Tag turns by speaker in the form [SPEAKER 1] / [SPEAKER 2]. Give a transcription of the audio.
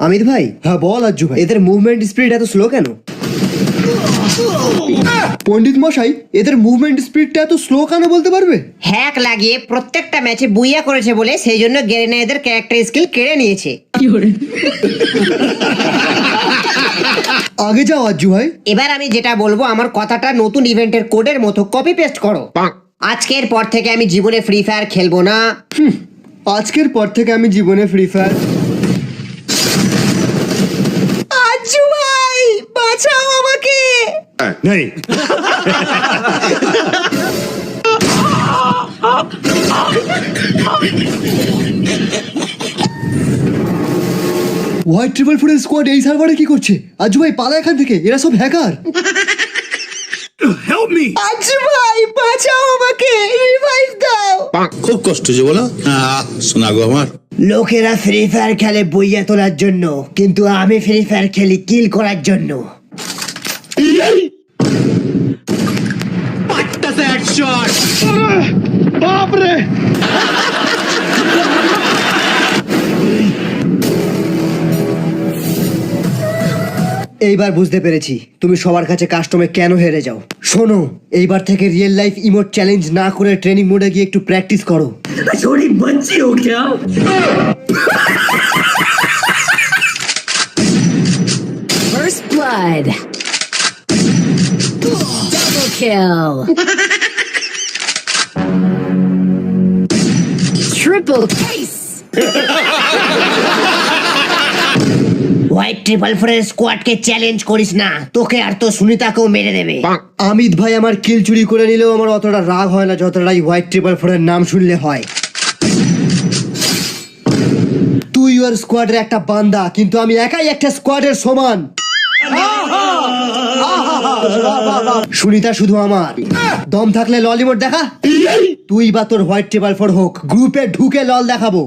[SPEAKER 1] अमित भाई। हाँ बोल अज्जू भाई। इधर मूवमेंट स्पीड है तो स्लो কেন? পণ্ডিত মশাই এদের মুভমেন্ট স্পিডটা এত স্লো কেন বলতে পারবে?
[SPEAKER 2] হ্যাক লাগিয়ে প্রত্যেকটা ম্যাচে বুইয়া করেছে বলে সেই জন্য গেরেনা এদের ক্যারেক্টার স্কিল কেড়ে নিয়েছে।
[SPEAKER 1] আগে যাও আজ্জু ভাই।
[SPEAKER 2] এবার আমি যেটা বলবো আমার কথাটা নতুন ইভেন্টের কোডের মতো কপি পেস্ট করো। আজকের পর থেকে আমি জীবনে ফ্রি ফায়ার খেলবো না।
[SPEAKER 1] আজকের পর থেকে আমি জীবনে ফ্রি ফায়ার।
[SPEAKER 2] আজ্জু ভাই বাঁচাও আমাকে।
[SPEAKER 3] नहीं
[SPEAKER 1] হোয়াইট ট্রিপল ফোরের স্কোয়াড এই সার্ভারে কি করছে? আজ্জু ভাই পালা এখান থেকে, এরা সব হ্যাকার।
[SPEAKER 3] हेल्प मी
[SPEAKER 2] আজ্জু ভাই বাঁচাও আমাকে, রিভাইভ দাও।
[SPEAKER 4] খুব কষ্ট যে বলো শোনা গো আমার।
[SPEAKER 2] লোকেরা ফ্রি ফায়ার খেলে বইয়া তোলার জন্য, কিন্তু আমি ফ্রি ফায়ার খেলি কিল করার জন্য।
[SPEAKER 1] বাপ রে! এইবার বুঝতে পেরেছি তুমি সবার কাছে কাস্টমে কেন হেরে যাও। শোনো, এইবার থেকে রিয়েল লাইফ ইমোট চ্যালেঞ্জ না করে ট্রেনিং মোডে গিয়ে একটু প্র্যাকটিস করো।
[SPEAKER 2] थोड़ी बच्ची हो क्या?
[SPEAKER 5] First blood. Double kill. Triple case.
[SPEAKER 2] White triple ফোরের স্কোয়াডকে চ্যালেঞ্জ করিস না, তোকে আর তো সুনিতাকেও মেরে দেবে।
[SPEAKER 1] আমিত ভাই আমার কিল চুরি করে নিলেও আমার অতটা রাগ হয় না যতটা এই হোয়াইট ট্রিপল ফোরের নাম শুনলে হয়। তুই ওর স্কোয়াডের একটা বান্দা, কিন্তু আমি একাই একটা স্কোয়াডের সমান। সুনিতা শুধু আমার। দম থাকলে ললিমোট দেখা। তুই বা তোর হোয়াইট ট্রিপল ফোর হোক, গ্রুপে ঢুকে লল দেখাবো।